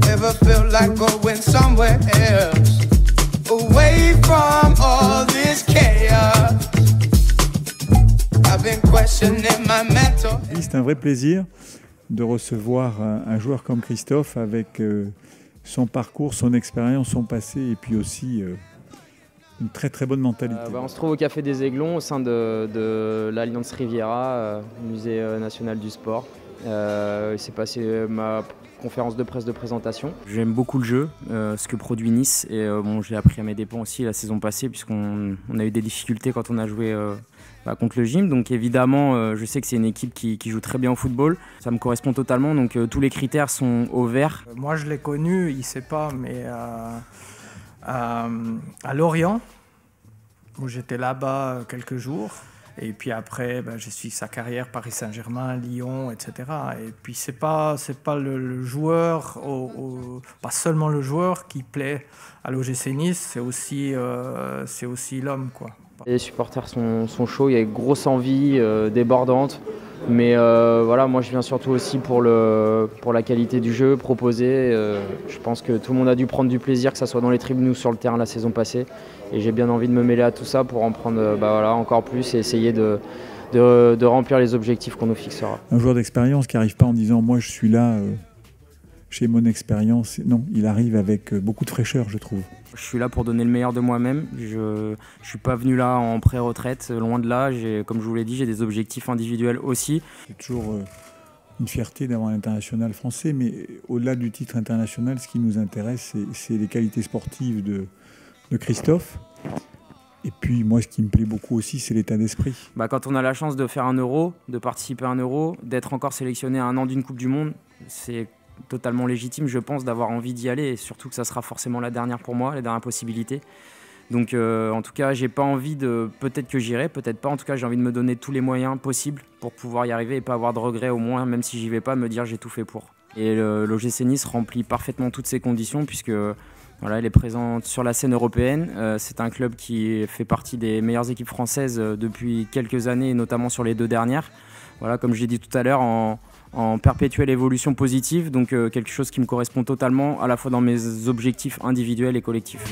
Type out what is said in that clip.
Ever felt like going somewhere else, away from all this chaos? I've been questioning my mental. C'est un vrai plaisir de recevoir un joueur comme Christophe avec son parcours, son expérience, son passé et puis aussi une très très bonne mentalité. On se trouve au Café des Aiglons au sein de l'Alliance Riviera, musée national du sport. C'est passé ma conférence de presse de présentation. J'aime beaucoup le jeu, ce que produit Nice et j'ai appris à mes dépens aussi la saison passée puisqu'on a eu des difficultés quand on a joué contre le gym. Donc évidemment, je sais que c'est une équipe qui joue très bien au football. Ça me correspond totalement, donc tous les critères sont au vert. Moi je l'ai connu, il ne sait pas, mais à Lorient, où j'étais là-bas quelques jours. Et puis après, j'ai suivi sa carrière, Paris Saint-Germain, Lyon, etc. Et puis c'est pas le joueur, pas seulement le joueur qui plaît à l'OGC Nice, c'est aussi l'homme, quoi. Les supporters sont chauds, il y a une grosse envie débordante. Mais moi je viens surtout aussi pour la qualité du jeu proposé. Je pense que tout le monde a dû prendre du plaisir, que ce soit dans les tribunes ou sur le terrain la saison passée. Et j'ai bien envie de me mêler à tout ça pour en prendre encore plus et essayer de remplir les objectifs qu'on nous fixera. Un joueur d'expérience qui n'arrive pas en disant « moi je suis là, j'ai mon expérience ». Non, il arrive avec beaucoup de fraîcheur, je trouve. Je suis là pour donner le meilleur de moi-même. Je ne suis pas venu là en pré-retraite, loin de là. Comme je vous l'ai dit, j'ai des objectifs individuels aussi. C'est toujours une fierté d'avoir un international français, mais au-delà du titre international, ce qui nous intéresse, c'est les qualités sportives de Christophe. Et puis moi, ce qui me plaît beaucoup aussi, c'est l'état d'esprit. Quand on a la chance de faire un Euro, de participer à un Euro, d'être encore sélectionné à un an d'une Coupe du Monde, c'est totalement légitime, je pense, d'avoir envie d'y aller et surtout que ça sera forcément la dernière pour moi, la dernière possibilité. Donc en tout cas, j'ai pas envie de... Peut-être que j'irai, peut-être pas. En tout cas, j'ai envie de me donner tous les moyens possibles pour pouvoir y arriver et pas avoir de regrets au moins, même si j'y vais pas, me dire j'ai tout fait pour. Et l'OGC Nice remplit parfaitement toutes ces conditions puisque elle est présente sur la scène européenne. C'est un club qui fait partie des meilleures équipes françaises depuis quelques années, notamment sur les 2 dernières. Comme je l'ai dit tout à l'heure, en perpétuelle évolution positive, donc quelque chose qui me correspond totalement à la fois dans mes objectifs individuels et collectifs.